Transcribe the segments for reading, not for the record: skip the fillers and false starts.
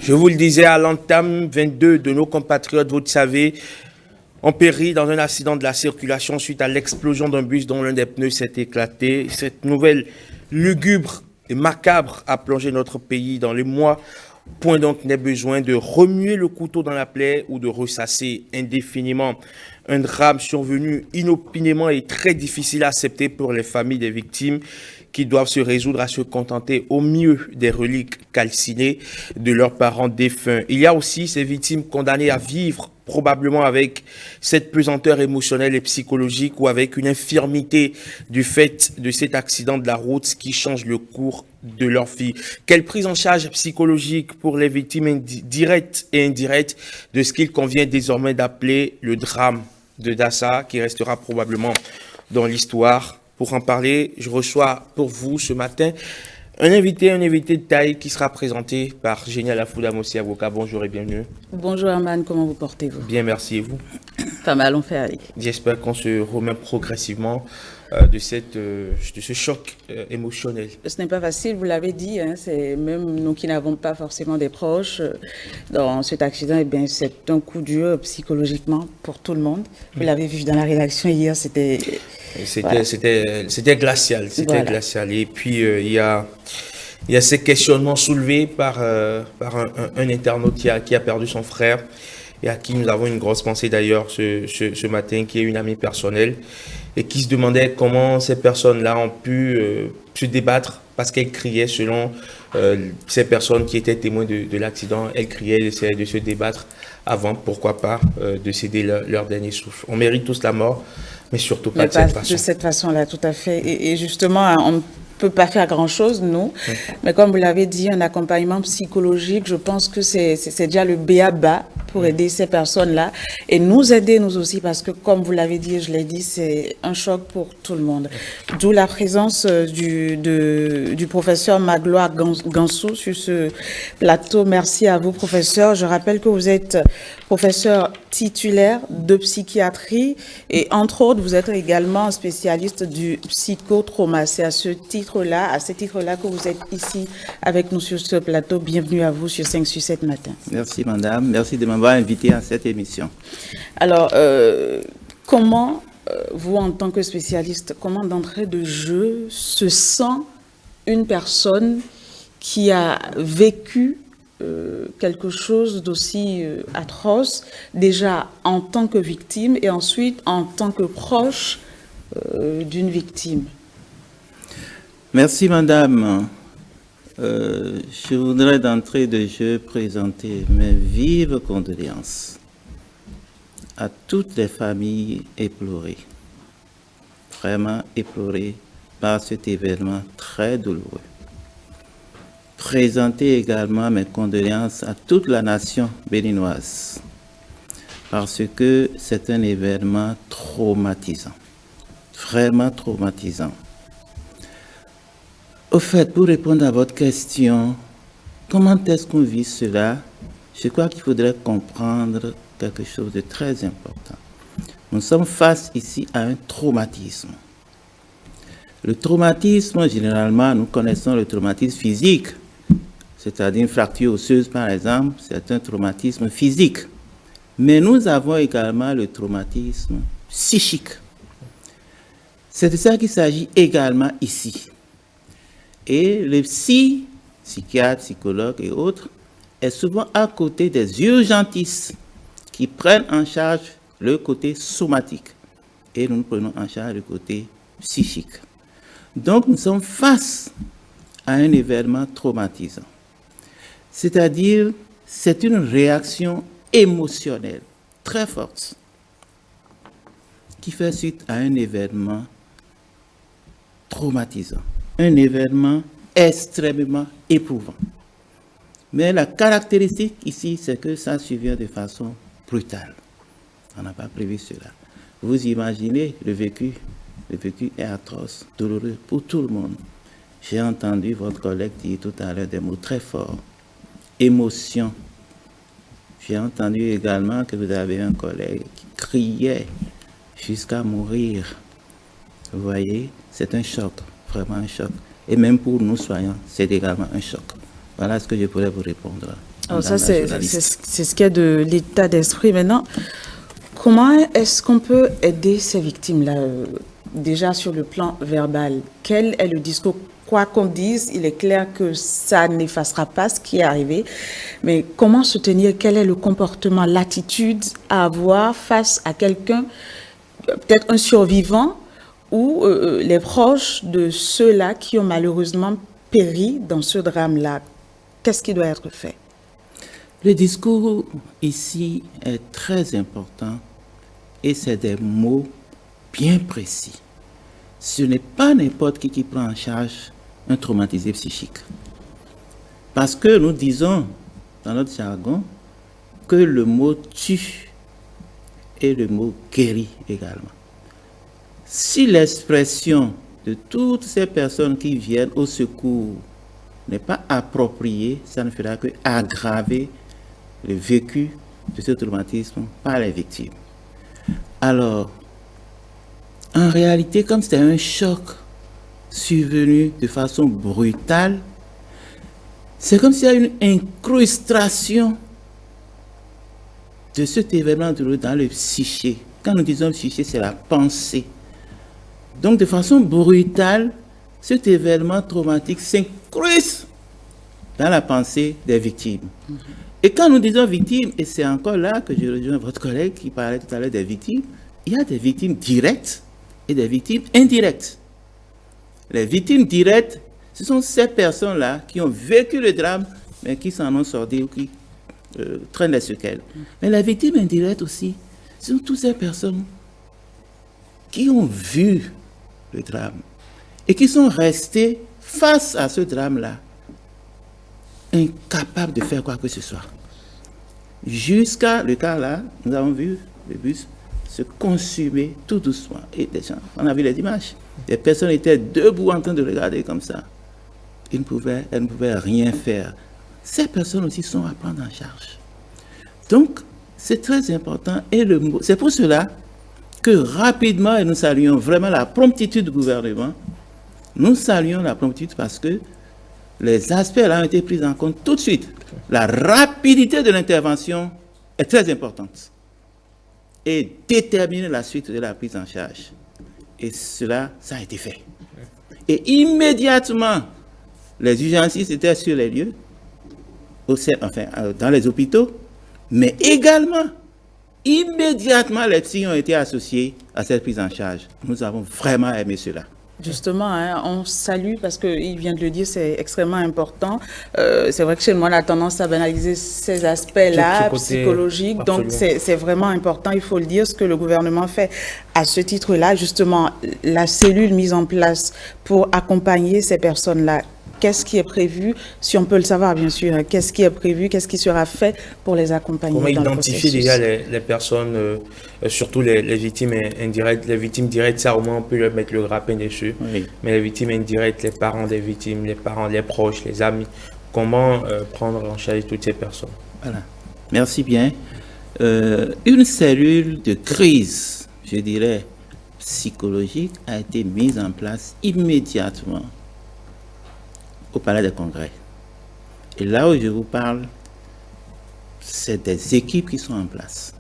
Je vous le disais à l'entame, 22 de nos compatriotes, vous le savez, ont péri dans un accident de la circulation suite à l'explosion d'un bus dont l'un des pneus s'est éclaté. Cette nouvelle lugubre et macabre a plongé notre pays dans les mois. Point donc n'est besoin de remuer le couteau dans la plaie ou de ressasser indéfiniment un drame survenu inopinément et très difficile à accepter pour les familles des victimes qui doivent se résoudre à se contenter au mieux des reliques calcinées de leurs parents défunts. Il y a aussi ces victimes condamnées à vivre probablement avec cette pesanteur émotionnelle et psychologique ou avec une infirmité du fait de cet accident de la route qui change le cours de leur vie. Quelle prise en charge psychologique pour les victimes directes et indirectes de ce qu'il convient désormais d'appeler le drame de Dassa, qui restera probablement dans l'histoire. Pour en parler, je reçois pour vous ce matin un invité de taille qui sera présenté par Génial Afouda Mossi, avocat. Bonjour et bienvenue. Bonjour Herman, comment vous portez-vous? Bien, merci et vous? Pas mal, on fait aller. J'espère qu'on se remet progressivement de ce choc émotionnel. Ce n'est pas facile, vous l'avez dit, hein, c'est même nous qui n'avons pas forcément des proches dans cet accident, eh bien, c'est un coup dur psychologiquement pour tout le monde. Vous l'avez vu dans la rédaction hier, c'était glacial, glacial. Et puis il y a ces questionnements soulevés par un internaute qui a perdu son frère et à qui nous avons une grosse pensée d'ailleurs ce matin, qui est une amie personnelle et qui se demandait comment ces personnes-là ont pu se débattre parce qu'elles criaient, selon ces personnes qui étaient témoins de l'accident, elles criaient, elles essayaient de se débattre avant, pourquoi pas, de céder leur dernier souffle. On mérite tous la mort, mais surtout pas de cette façon. De cette façon-là, tout à fait. Et justement, on ne peut pas faire grand-chose, nous. Mais comme vous l'avez dit, un accompagnement psychologique, je pense que c'est déjà le b.a.-ba pour aider ces personnes-là et nous aider, nous aussi, parce que comme vous l'avez dit et je l'ai dit, c'est un choc pour tout le monde. D'où la présence du professeur Magloire Gansou sur ce plateau. Merci à vous, professeur. Je rappelle que vous êtes professeur titulaire de psychiatrie et entre autres, vous êtes également spécialiste du psychotrauma. C'est à ces titres-là que vous êtes ici avec nous sur ce plateau. Bienvenue à vous sur 5 sur 7 matin. Merci madame, merci de m'avoir invité à cette émission. Alors, comment vous en tant que spécialiste, comment d'entrée de jeu se sent une personne qui a vécu quelque chose d'aussi atroce, déjà en tant que victime et ensuite en tant que proche d'une victime? Merci madame. Je voudrais d'entrée de jeu présenter mes vives condoléances à toutes les familles éplorées, vraiment éplorées par cet événement très douloureux. Présenter également mes condoléances à toute la nation béninoise, parce que c'est un événement traumatisant, vraiment traumatisant. Au fait, pour répondre à votre question, comment est-ce qu'on vit cela? Je crois qu'il faudrait comprendre quelque chose de très important. Nous sommes face ici à un traumatisme. Le traumatisme, généralement, nous connaissons le traumatisme physique, c'est-à-dire une fracture osseuse, par exemple, c'est un traumatisme physique. Mais nous avons également le traumatisme psychique. C'est de ça qu'il s'agit également ici. Et les psychiatres, psychologues et autres est souvent à côté des urgentistes qui prennent en charge le côté somatique et nous prenons en charge le côté psychique. Donc nous sommes face à un événement traumatisant. C'est-à-dire, c'est une réaction émotionnelle très forte qui fait suite à un événement traumatisant. Un événement extrêmement éprouvant. Mais la caractéristique ici, c'est que ça survient de façon brutale. On n'a pas prévu cela. Vous imaginez le vécu est atroce, douloureux pour tout le monde. J'ai entendu votre collègue dire tout à l'heure des mots très forts. Émotion. J'ai entendu également que vous avez un collègue qui criait jusqu'à mourir. Vous voyez, c'est un choc. Vraiment un choc. Et même pour nous soignants, c'est également un choc. Voilà ce que je pourrais vous répondre. Alors ça, c'est ce qu'il y a de l'état d'esprit. Maintenant, comment est-ce qu'on peut aider ces victimes-là, déjà sur le plan verbal? Quel est le discours? Quoi qu'on dise, il est clair que ça n'effacera pas ce qui est arrivé. Mais comment se tenir? Quel est le comportement, l'attitude à avoir face à quelqu'un, peut-être un survivant ou les proches de ceux-là qui ont malheureusement péri dans ce drame-là? Qu'est-ce qui doit être fait? Le discours ici est très important et c'est des mots bien précis. Ce n'est pas n'importe qui prend en charge un traumatisé psychique. Parce que nous disons dans notre jargon que le mot tue et le mot guérit également. Si l'expression de toutes ces personnes qui viennent au secours n'est pas appropriée, ça ne fera que aggraver le vécu de ce traumatisme par les victimes. Alors, en réalité, comme c'était un choc survenu de façon brutale, c'est comme s'il y a une incrustation de cet événement dans le psyché. Quand nous disons psyché, c'est la pensée. Donc, de façon brutale, cet événement traumatique s'incruste dans la pensée des victimes. Et quand nous disons victimes, et c'est encore là que je rejoins votre collègue qui parlait tout à l'heure des victimes, il y a des victimes directes et des victimes indirectes. Les victimes directes, ce sont ces personnes-là qui ont vécu le drame, mais qui s'en ont sorti ou qui traînent les séquelles. Mais les victimes indirectes aussi, ce sont toutes ces personnes qui ont vu le drame et qui sont restées face à ce drame-là, incapables de faire quoi que ce soit. Jusqu'à le cas là, nous avons vu le bus se consumer tout doucement. Et des gens, on a vu les images. Les personnes étaient debout en train de regarder comme ça. Elles ne pouvaient rien faire. Ces personnes aussi sont à prendre en charge. Donc, c'est très important. Et c'est pour cela que rapidement, et nous saluons vraiment la promptitude du gouvernement, nous saluons la promptitude parce que les aspects là ont été pris en compte tout de suite. La rapidité de l'intervention est très importante et détermine la suite de la prise en charge. Et cela, ça a été fait. Et immédiatement, les urgencistes étaient sur les lieux, dans les hôpitaux, mais également, immédiatement, les psys ont été associés à cette prise en charge. Nous avons vraiment aimé cela. Justement, hein, on salue parce qu'il vient de le dire, c'est extrêmement important. C'est vrai que chez moi, on a tendance à banaliser ces aspects-là, psychologiques. Donc, c'est vraiment important, il faut le dire, ce que le gouvernement fait à ce titre-là. Justement, la cellule mise en place pour accompagner ces personnes-là. Qu'est-ce qui est prévu, si on peut le savoir bien sûr, hein, qu'est-ce qui est prévu, qu'est-ce qui sera fait pour les accompagner? Comment identifier déjà les personnes, surtout les victimes indirectes? Les victimes directes, ça au moins on peut leur mettre le grappin dessus. Oui. Mais les victimes indirectes, les parents des victimes, les parents, les proches, les amis, comment prendre en charge toutes ces personnes? Voilà, merci bien. Une cellule de crise, je dirais, psychologique a été mise en place immédiatement au Palais des Congrès. Et là où je vous parle, c'est des équipes qui sont en place.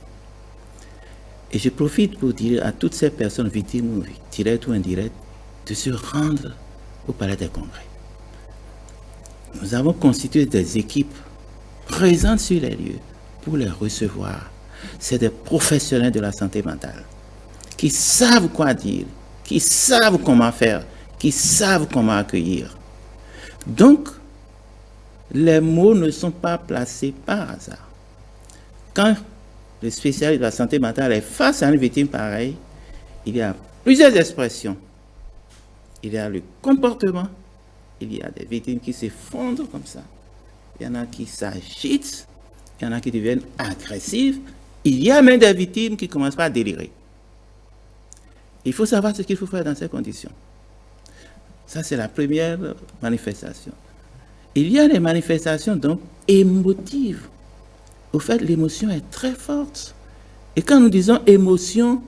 Et je profite pour dire à toutes ces personnes victimes, directes ou indirectes, de se rendre au Palais des Congrès. Nous avons constitué des équipes présentes sur les lieux pour les recevoir. C'est des professionnels de la santé mentale qui savent quoi dire, qui savent comment faire, qui savent comment accueillir. Donc, les mots ne sont pas placés par hasard. Quand le spécialiste de la santé mentale est face à une victime pareille, il y a plusieurs expressions. Il y a le comportement, il y a des victimes qui s'effondrent comme ça, il y en a qui s'agitent, il y en a qui deviennent agressives, il y a même des victimes qui commencent à délirer. Il faut savoir ce qu'il faut faire dans ces conditions. Ça, c'est la première manifestation. Il y a des manifestations donc émotives. Au fait, l'émotion est très forte. Et quand nous disons émotion,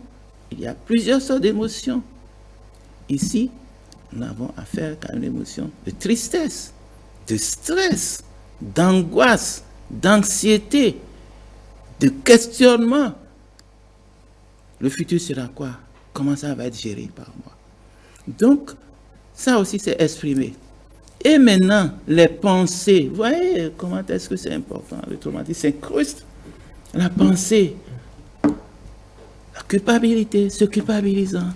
il y a plusieurs sortes d'émotions. Ici, nous avons affaire à une émotion de tristesse, de stress, d'angoisse, d'anxiété, de questionnement. Le futur sera quoi? Comment ça va être géré par moi? Donc, ça aussi c'est exprimé. Et maintenant, les pensées, vous voyez comment est-ce que c'est important? Le traumatisme s'incruste. La pensée, la culpabilité, se culpabilisant.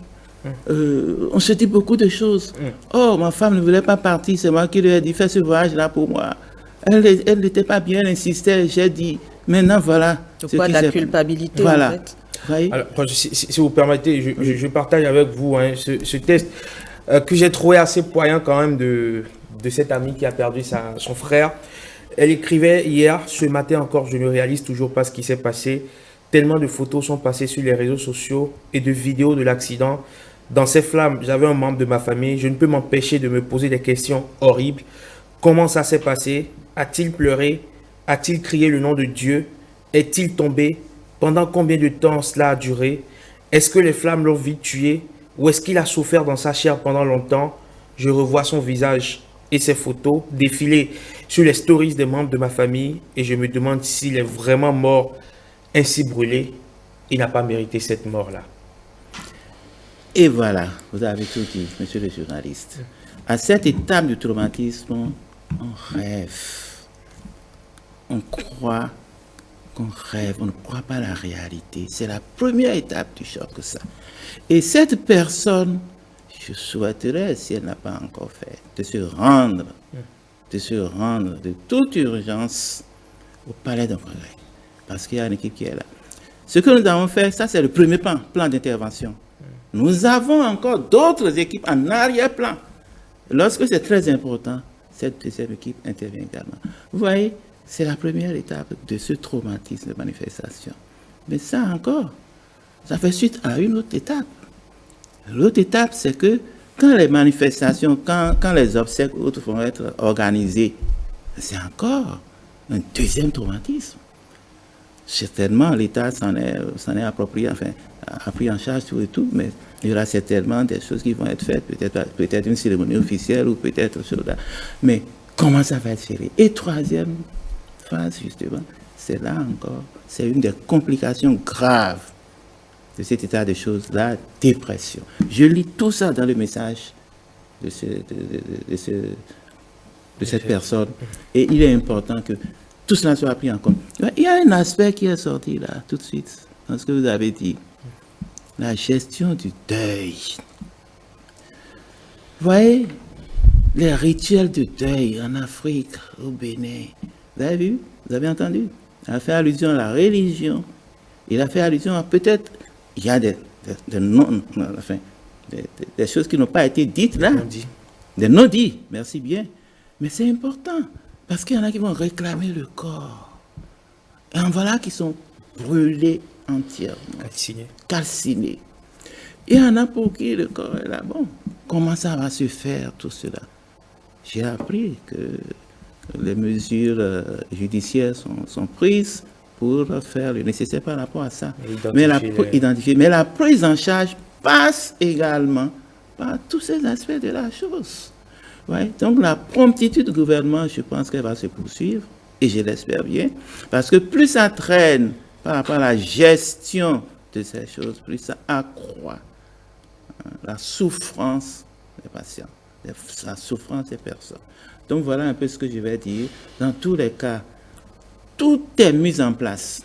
On se dit beaucoup de choses. Oh, ma femme ne voulait pas partir, c'est moi qui lui ai dit, fais ce voyage-là pour moi. Elle n'était pas bien, elle insistait, j'ai dit, maintenant voilà. C'est quoi la culpabilité, voilà. en fait? Alors, si vous permettez, je partage avec vous ce test que j'ai trouvé assez poignant quand même de cette amie qui a perdu son frère. Elle écrivait hier, ce matin encore, je ne réalise toujours pas ce qui s'est passé. Tellement de photos sont passées sur les réseaux sociaux et de vidéos de l'accident. Dans ces flammes, j'avais un membre de ma famille. Je ne peux m'empêcher de me poser des questions horribles. Comment ça s'est passé? A-t-il pleuré? A-t-il crié le nom de Dieu? Est-il tombé? Pendant combien de temps cela a duré? Est-ce que les flammes l'ont vite tué? Ou est-ce qu'il a souffert dans sa chair pendant longtemps? Je revois son visage et ses photos défiler sur les stories des membres de ma famille et je me demande s'il est vraiment mort ainsi brûlé. Il n'a pas mérité cette mort-là. Et voilà, vous avez tout dit, monsieur le journaliste. À cette étape du traumatisme, on rêve. On croit qu'on rêve, on ne croit pas à la réalité. C'est la première étape du choc, ça. Et cette personne, je souhaiterais, si elle n'a pas encore fait, de se rendre de toute urgence au Palais de Congrès. Parce qu'il y a une équipe qui est là. Ce que nous avons fait, ça c'est le premier plan d'intervention. Nous avons encore d'autres équipes en arrière-plan. Lorsque c'est très important, cette deuxième équipe intervient également. Vous voyez, c'est la première étape de ce traumatisme de manifestation. Mais ça encore, ça fait suite à une autre étape. L'autre étape, c'est que quand les manifestations, quand les obsèques autres vont être organisées, c'est encore un deuxième traumatisme. Certainement, l'État s'en est approprié, enfin, a pris en charge tout et tout, mais il y aura certainement des choses qui vont être faites, peut-être une cérémonie officielle ou peut-être autre chose. Mais comment ça va être géré? Et troisième phase, justement, c'est là encore, c'est une des complications graves de cet état de choses, la dépression. Je lis tout ça dans le message de cette personne et il est important que tout cela soit pris en compte. Il y a un aspect qui est sorti là, tout de suite, dans ce que vous avez dit. La gestion du deuil. Vous voyez, les rituels de deuil en Afrique, au Bénin. Vous avez vu? Vous avez entendu? Il a fait allusion à la religion. Il a fait allusion à peut-être, il y a des choses qui n'ont pas été dites là. Des non-dits, merci bien. Mais c'est important. Parce qu'il y en a qui vont réclamer le corps. Et en voilà qui sont brûlés entièrement. Calcinés. Il y en a pour qui le corps est là. Bon, comment ça va se faire tout cela? J'ai appris que les mesures judiciaires sont prises pour faire le nécessaire par rapport à ça. Mais la prise en charge passe également par tous ces aspects de la chose. Ouais, donc la promptitude du gouvernement, je pense qu'elle va se poursuivre, et je l'espère bien, parce que plus ça traîne par rapport à la gestion de ces choses, plus ça accroît la souffrance des patients, la souffrance des personnes. Donc voilà un peu ce que je vais dire. Dans tous les cas, tout est mis en place.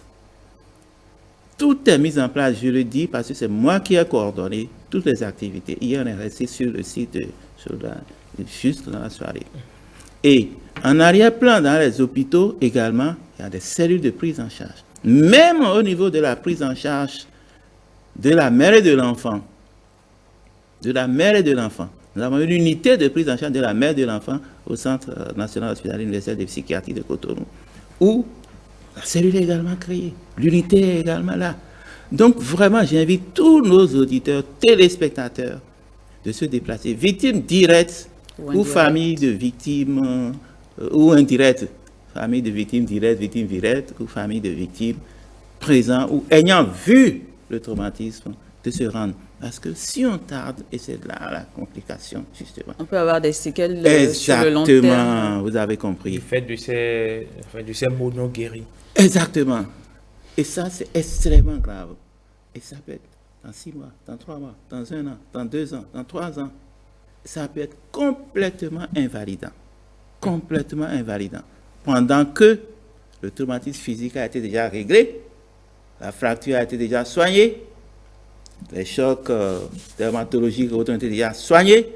Tout est mis en place, je le dis, parce que c'est moi qui ai coordonné toutes les activités. Hier, on est resté sur le site de Soda, juste dans la soirée. Et en arrière-plan, dans les hôpitaux également, il y a des cellules de prise en charge. Même au niveau de la prise en charge de la mère et de l'enfant. De la mère et de l'enfant. Nous avons une unité de prise en charge de la mère et de l'enfant au Centre national hospitalier universel de psychiatrie de Cotonou, où la cellule est également créée. L'unité est également là. Donc vraiment, j'invite tous nos auditeurs, téléspectateurs, de se déplacer. Victimes directes ou familles de victimes, ou indirectes. Famille de victimes directes, victimes directes, ou famille de victimes présents ou ayant vu le traumatisme, de se rendre. Parce que si on tarde, et c'est là la complication, justement. On peut avoir des séquelles sur le long terme. Exactement, vous avez compris. Du fait de ces monoguéries. Exactement. Et ça, c'est extrêmement grave. Et ça peut être dans 6 mois, dans 3 mois, dans 1 an, dans 2 ans, dans 3 ans. Ça peut être complètement invalidant. Complètement invalidant. Pendant que le traumatisme physique a été déjà réglé, la fracture a été déjà soignée, les chocs dermatologiques ont été déjà soignés,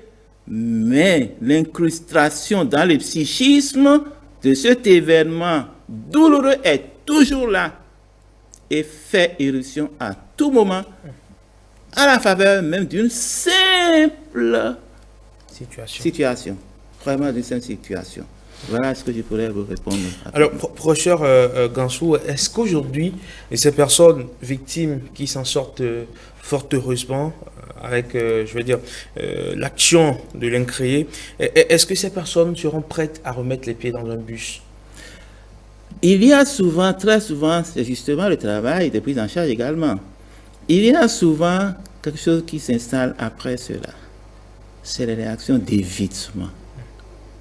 mais l'incrustation dans le psychisme de cet événement douloureux est toujours là et fait éruption à tout moment, à la faveur même d'une simple situation. Vraiment d'une simple situation. Voilà ce que je pourrais vous répondre. Alors, professeur Gansou, est-ce qu'aujourd'hui, ces personnes victimes qui s'en sortent fort heureusement, avec, l'action de l'incréé, est-ce que ces personnes seront prêtes à remettre les pieds dans un bus? Il y a souvent, très souvent, c'est justement le travail de prise en charge également. Il y a souvent quelque chose qui s'installe après cela. C'est les réactions d'évitement.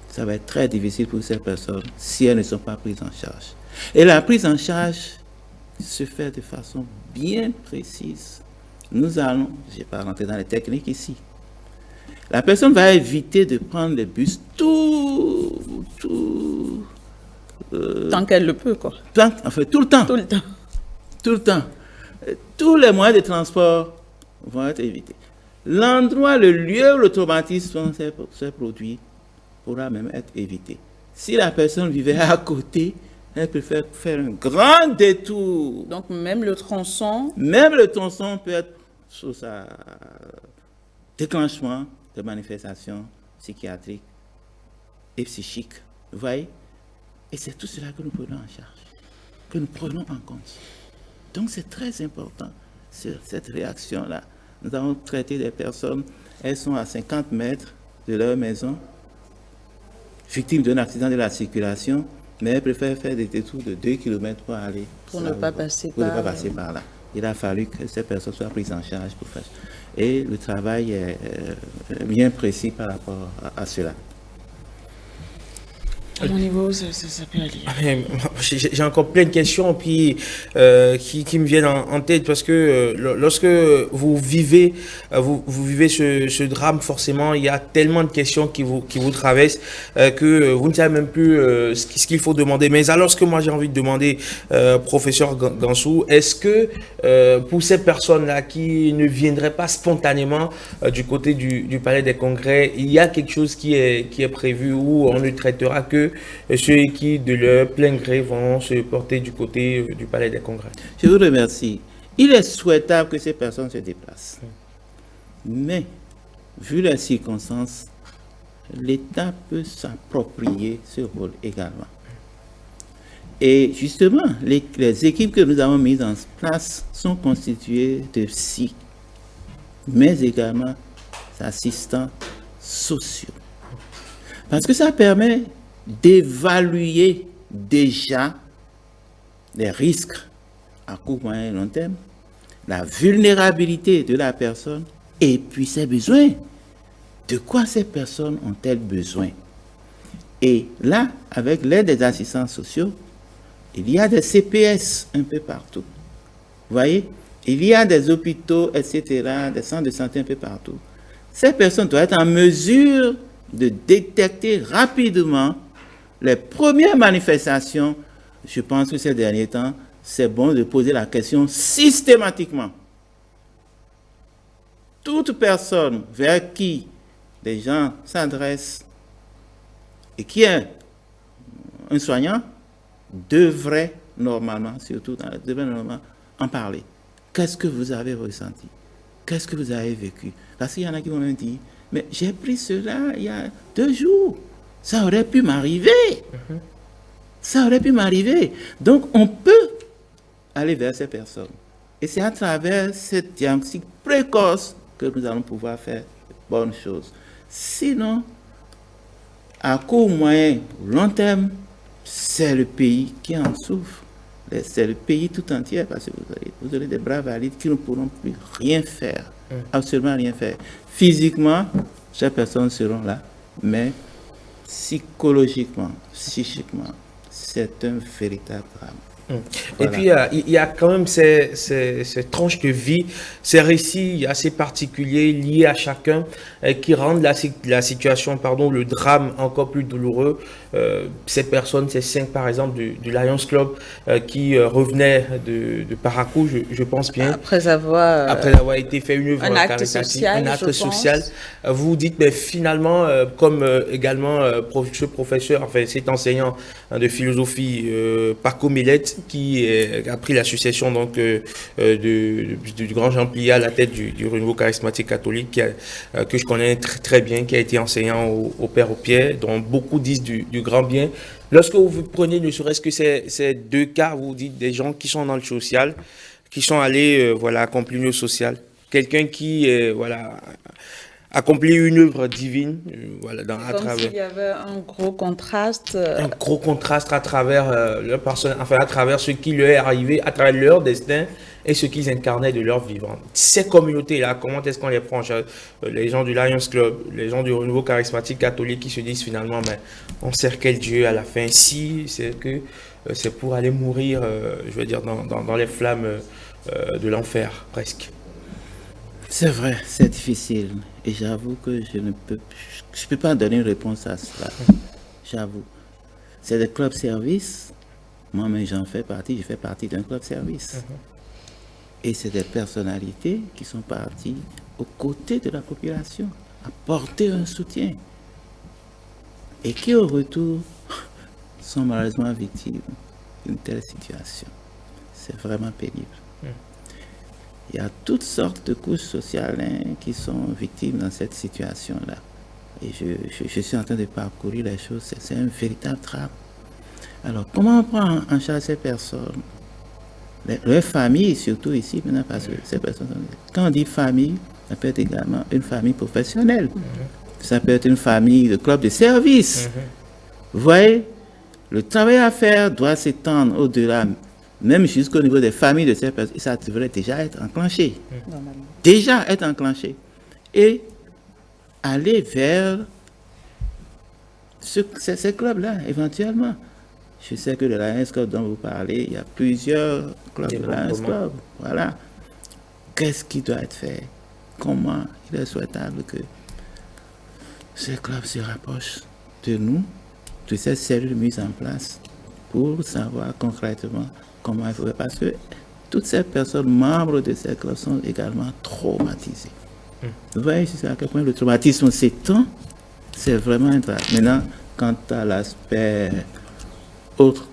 Ça va être très difficile pour ces personnes si elles ne sont pas prises en charge. Et la prise en charge se fait de façon bien précise. Nous allons, je ne vais pas rentrer dans les techniques ici. La personne va éviter de prendre le bus tant qu'elle le peut, quoi. Tout le temps. Tout le temps. Tout le temps. Tous les moyens de transport vont être évités. L'endroit, le lieu où le traumatisme s'est produit pourra même être évité. Si la personne vivait à côté, elle préfère faire un grand détour. Donc même le tronçon Peut être sous sa déclenchement de manifestations psychiatriques et psychiques. Vous voyez? Et c'est tout cela que nous prenons en charge, que nous prenons en compte. Donc c'est très important, cette réaction-là. Nous avons traité des personnes, elles sont à 50 mètres de leur maison, victimes d'un accident de la circulation, mais elles préfèrent faire des détours de 2 km pour aller. Pour ne pas passer par là. Il a fallu que ces personnes soient prises en charge pour faire. Et le travail est bien précis par rapport à cela. À mon niveau, ça peut aller. J'ai encore plein de questions puis, qui me viennent en tête parce que lorsque vous vivez ce drame, forcément, il y a tellement de questions qui vous traversent que vous ne savez même plus ce qu'il faut demander. Mais alors, ce que moi j'ai envie de demander, professeur Gansou, est-ce que pour ces personnes-là qui ne viendraient pas spontanément du côté du Palais des Congrès, il y a quelque chose qui est prévu où on ne traitera que ceux qui, de leur plein gré, vont se porter du côté du Palais des Congrès? Je vous remercie. Il est souhaitable que ces personnes se déplacent. Mais, vu les circonstances, l'État peut s'approprier ce rôle également. Et justement, les équipes que nous avons mises en place sont constituées de psy, mais également d'assistants sociaux. Parce que ça permet d'évaluer déjà les risques à court, moyen et long terme, la vulnérabilité de la personne et puis ses besoins. De quoi ces personnes ont-elles besoin? Et là, avec l'aide des assistants sociaux, il y a des CPS un peu partout. Vous voyez? Il y a des hôpitaux, etc., des centres de santé un peu partout. Ces personnes doivent être en mesure de détecter rapidement les premières manifestations. Je pense que ces derniers temps, c'est bon de poser la question systématiquement. Toute personne vers qui les gens s'adressent et qui est un soignant devrait normalement, en parler. Qu'est-ce que vous avez ressenti? Qu'est-ce que vous avez vécu? Parce qu'il y en a qui m'ont dit, mais j'ai pris cela il y a 2 jours. Ça aurait pu m'arriver. Ça aurait pu m'arriver. Donc, on peut aller vers ces personnes. Et c'est à travers cette diagnostic précoce que nous allons pouvoir faire de bonnes choses. Sinon, à court, moyen, long terme, c'est le pays qui en souffre. c'est le pays tout entier, parce que vous aurez des bras valides qui ne pourront plus rien faire, absolument rien faire. Physiquement, ces personnes seront là, mais psychologiquement, psychiquement, c'est un véritable drame. Et puis, il y a quand même ces tranches de vie, ces récits assez particuliers liés à chacun qui rendent la situation, le drame encore plus douloureux. Ces personnes, ces 5 par exemple du Lions Club qui revenaient de Paracou, je pense bien. Après avoir été fait une œuvre caritative, un acte social. Vous dites, mais finalement, comme également ce professeur, enfin cet enseignant de philosophie, Paco Millet, qui a pris la succession donc du grand Jean Pliat à la tête du renouveau charismatique catholique, que je connais très bien, qui a été enseignant au Père au Pierre, dont beaucoup disent du grand bien. Lorsque vous prenez ne serait-ce que ces 2 cas, vous dites des gens qui sont dans le social, qui sont allés accomplir le social, quelqu'un qui accomplir une œuvre divine, à travers. Il y avait un gros contraste. Un gros contraste à travers leur personne, à travers ce qui leur est arrivé, à travers leur destin et ce qu'ils incarnaient de leur vivant. Ces communautés-là, comment est-ce qu'on les prend? Les gens du Lions Club, les gens du renouveau charismatique catholique qui se disent finalement, mais on sert quel Dieu à la fin? Si c'est que c'est pour aller mourir, dans les flammes de l'enfer, presque. C'est vrai, c'est difficile. Et j'avoue que je ne peux pas donner une réponse à cela. J'avoue. C'est des clubs services. Moi-même, j'en fais partie. Je fais partie d'un club service. Et c'est des personnalités qui sont parties aux côtés de la population, apporter un soutien. Et qui, au retour, sont malheureusement victimes d'une telle situation. C'est vraiment pénible. Il y a toutes sortes de couches sociales qui sont victimes dans cette situation-là. Et je suis en train de parcourir les choses. C'est un véritable drame. Alors, comment on prend en charge ces personnes? Leur famille, surtout ici, maintenant, parce que ces personnes, quand on dit famille, ça peut être également une famille professionnelle. Ça peut être une famille de club de service. Vous voyez, le travail à faire doit s'étendre au-delà, même jusqu'au niveau des familles de ces personnes. Ça devrait déjà être enclenché. Déjà être enclenché. Et aller vers ces clubs-là, éventuellement. Je sais que le Lions Club dont vous parlez, il y a plusieurs clubs de Lions Club. Voilà. Qu'est-ce qui doit être fait? Comment il est souhaitable que ces clubs se rapprochent de nous, de ces cellules mises en place, pour savoir concrètement comment il faut faire. Parce que toutes ces personnes membres de ces clubs sont également traumatisées. Vous voyez à quel point le traumatisme s'étend, c'est vraiment un drame. Maintenant, quant à l'aspect autre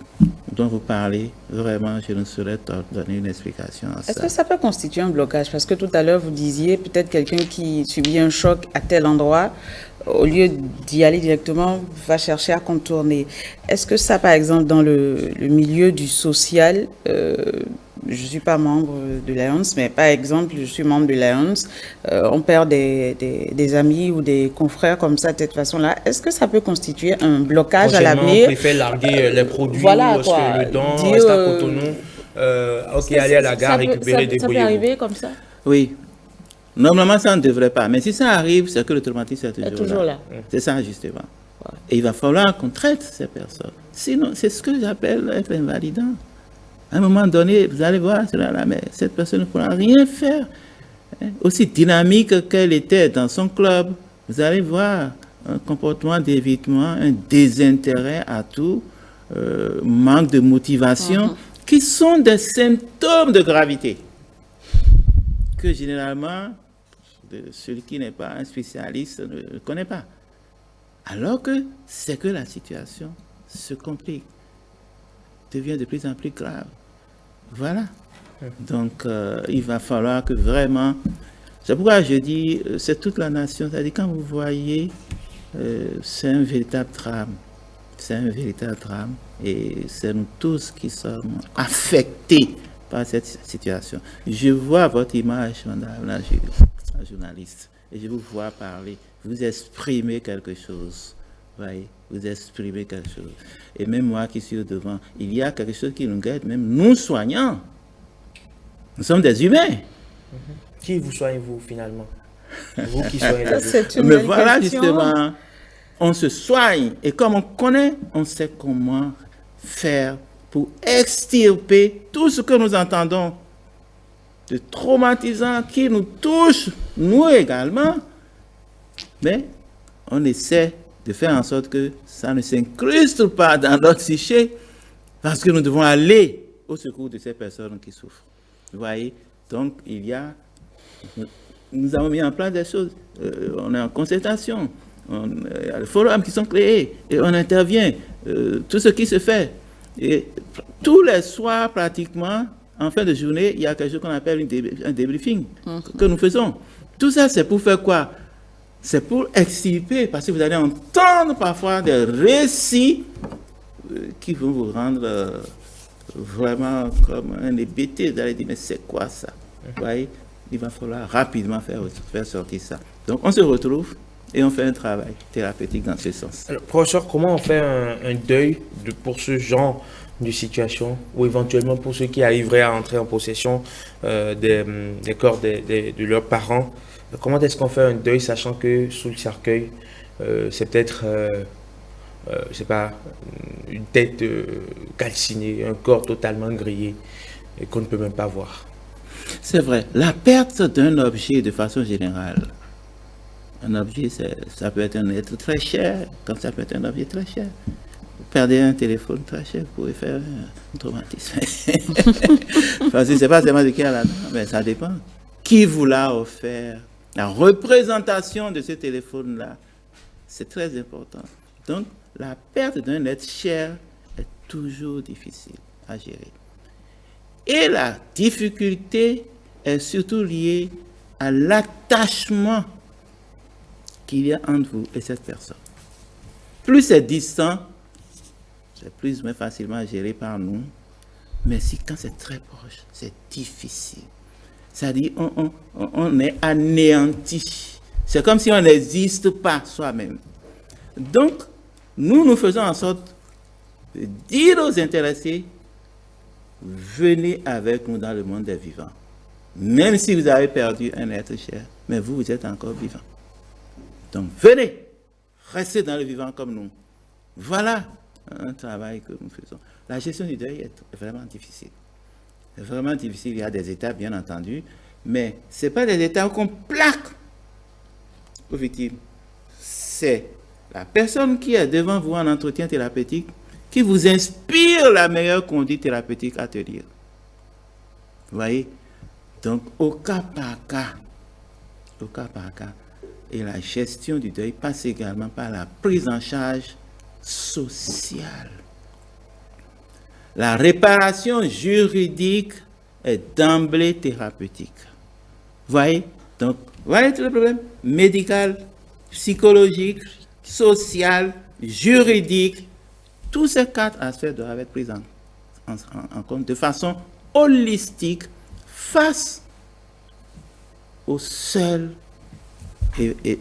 dont vous parlez, vraiment, je ne saurais donner une explication à ça. Est-ce que ça peut constituer un blocage? Parce que tout à l'heure, vous disiez peut-être quelqu'un qui subit un choc à tel endroit, au lieu d'y aller directement, va chercher à contourner. Est-ce que ça, par exemple, dans le milieu du social, je ne suis pas membre de Lions, mais par exemple, je suis membre de Lions, on perd des amis ou des confrères comme ça, de cette façon-là. Est-ce que ça peut constituer un blocage à l'avenir? On préfère larguer les produits, voilà, que le don reste à Cotonou. Aller à la gare, récupérer des bouillons. Ça peut arriver comme ça? Oui. Normalement, ça ne devrait pas. Mais si ça arrive, c'est que le traumatisme est toujours là. C'est ça, justement. Ouais. Et il va falloir qu'on traite ces personnes. Sinon, c'est ce que j'appelle être invalidant. À un moment donné, vous allez voir, mais cette personne ne pourra rien faire. Aussi dynamique qu'elle était dans son club, vous allez voir un comportement d'évitement, un désintérêt à tout, manque de motivation, qui sont des symptômes de gravité que généralement, celui qui n'est pas un spécialiste ne connaît pas. Alors que c'est que la situation se complique, devient de plus en plus grave. Voilà. Donc, il va falloir que vraiment... C'est pourquoi je dis, c'est toute la nation. C'est-à-dire, quand vous voyez, c'est un véritable drame. C'est un véritable drame. Et c'est nous tous qui sommes affectés par cette situation. Je vois votre image, madame la journaliste, et je vous vois parler. Vous exprimez quelque chose. voyez, vous exprimez quelque chose. Et même moi qui suis au devant, il y a quelque chose qui nous guette, même nous soignants. Nous sommes des humains. Qui vous soignez-vous finalement? Vous qui soignez les autres. C'est une Mais belle voilà question. justement, on se soigne. Et comme on connaît, on sait comment faire pour extirper tout ce que nous entendons de traumatisant qui nous touche, nous également. Mais on essaie de faire en sorte que ça ne s'incruste pas dans notre psyché parce que nous devons aller au secours de ces personnes qui souffrent. Vous voyez? Donc, nous avons mis en place des choses. On est en concertation. Il y a des forums qui sont créés et on intervient. Tout ce qui se fait. Et tous les soirs, pratiquement, en fin de journée, il y a quelque chose qu'on appelle un débriefing que nous faisons. Tout ça, c'est pour faire quoi? C'est pour extirper, parce que vous allez entendre parfois des récits qui vont vous rendre vraiment comme un hébété. Vous allez dire, mais c'est quoi ça? Vous voyez? Il va falloir rapidement faire sortir ça. Donc, on se retrouve et on fait un travail thérapeutique dans ce sens. Alors, professeur, comment on fait un deuil pour ce genre de situation, ou éventuellement pour ceux qui arriveraient à entrer en possession des corps de leurs parents? Comment est-ce qu'on fait un deuil, sachant que sous le cercueil, c'est peut-être, je sais pas, une tête calcinée, un corps totalement grillé et qu'on ne peut même pas voir? C'est vrai. La perte d'un objet de façon générale, un objet, ça peut être un être très cher, comme ça peut être un objet très cher. Vous perdez un téléphone très cher, vous pouvez faire un traumatisme. Parce que c'est pas seulement de qui a là-dedans, mais ça dépend. Qui vous l'a offert? La représentation de ce téléphone-là, c'est très important. Donc, la perte d'un être cher est toujours difficile à gérer. Et la difficulté est surtout liée à l'attachement qu'il y a entre vous et cette personne. Plus c'est distant, c'est plus ou moins facilement géré par nous. Mais quand c'est très proche, c'est difficile. C'est-à-dire, on est anéanti. C'est comme si on n'existe pas soi-même. Donc, nous faisons en sorte de dire aux intéressés, venez avec nous dans le monde des vivants. Même si vous avez perdu un être cher, mais vous êtes encore vivant. Donc, venez, restez dans le vivant comme nous. Voilà un travail que nous faisons. La gestion du deuil est vraiment difficile. C'est vraiment difficile. Il y a des étapes, bien entendu, mais ce n'est pas des étapes qu'on plaque aux victimes. C'est la personne qui est devant vous en entretien thérapeutique qui vous inspire la meilleure conduite thérapeutique à tenir. Vous voyez? Donc, au cas par cas, et la gestion du deuil passe également par la prise en charge sociale. La réparation juridique est d'emblée thérapeutique. Vous voyez? Donc, voilà tout le problème. Médical, psychologique, social, juridique. Tous ces 4 aspects doivent être pris en compte de façon holistique face au seul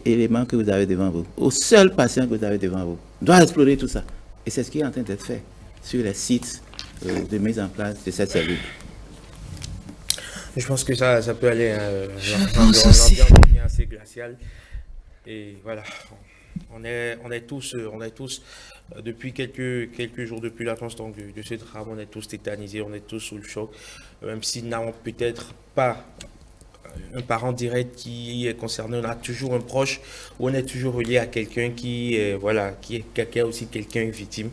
élément que vous avez devant vous, au seul patient que vous avez devant vous. On doit explorer tout ça. Et c'est ce qui est en train d'être fait sur les sites de mise en place de cette cellule. Je pense que ça peut aller. pense aussi. L'ambiance devient assez glaciale. Et voilà, on est tous depuis quelques jours, depuis l'annonce de ce drame, on est tous tétanisés, on est tous sous le choc. Même si nous n'avons peut-être pas un parent direct qui est concerné, on a toujours un proche ou on est toujours relié à quelqu'un qui est aussi quelqu'un victime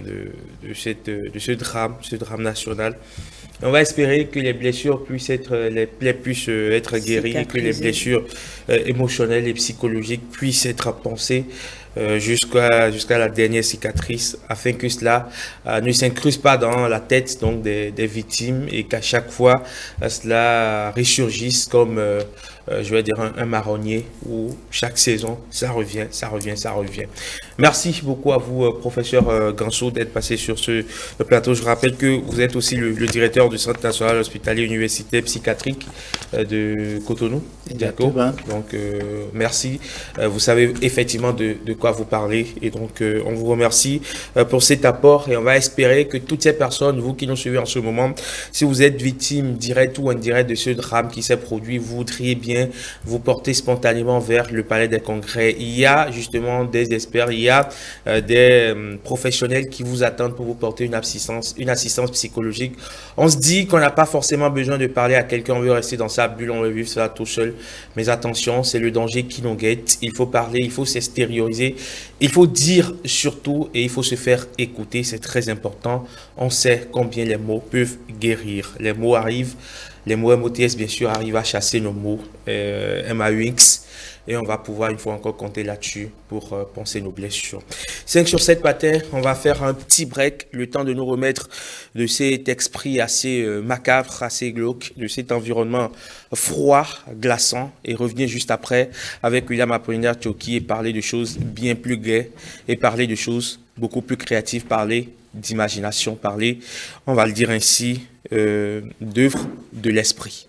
de ce drame national. On va espérer que les blessures puissent être guéries, et que les blessures émotionnelles et psychologiques puissent être pansées jusqu'à la dernière cicatrice, afin que cela ne s'incruste pas dans la tête donc des victimes et qu'à chaque fois cela ressurgisse comme je vais dire, un marronnier où chaque saison, ça revient, ça revient, ça revient. Merci beaucoup à vous, professeur Ganso, d'être passé sur ce plateau. Je rappelle que vous êtes aussi le directeur du Centre national hospitalier universitaire psychiatrique de Cotonou. D'accord. Donc, merci. Vous savez effectivement de quoi vous parlez. Et donc, on vous remercie pour cet apport. Et on va espérer que toutes ces personnes, vous qui nous suivez en ce moment, si vous êtes victime directe ou indirecte de ce drame qui s'est produit, vous voudriez bien vous porter spontanément vers le palais des congrès. Il y a justement des experts, il y a des professionnels qui vous attendent pour vous porter une assistance psychologique. On se dit qu'on n'a pas forcément besoin de parler à quelqu'un, on veut rester dans sa bulle, on veut vivre ça tout seul. Mais attention, c'est le danger qui nous guette. Il faut parler, il faut s'extérioriser, il faut dire surtout et il faut se faire écouter, c'est très important. On sait combien les mots peuvent guérir. Les mots arrivent, les mots MOTS bien sûr arrivent à chasser nos mots MAUX. Et on va pouvoir une fois encore compter là-dessus pour penser nos blessures. 5 sur 7 matin, on va faire un petit break, le temps de nous remettre de cet esprit assez macabre, assez glauque, de cet environnement froid, glaçant, et revenir juste après avec William Apollinaire Tchoki et parler de choses bien plus gaies et parler de choses beaucoup plus créatives, parler d'imagination, parler, on va le dire ainsi, d'œuvres de l'esprit.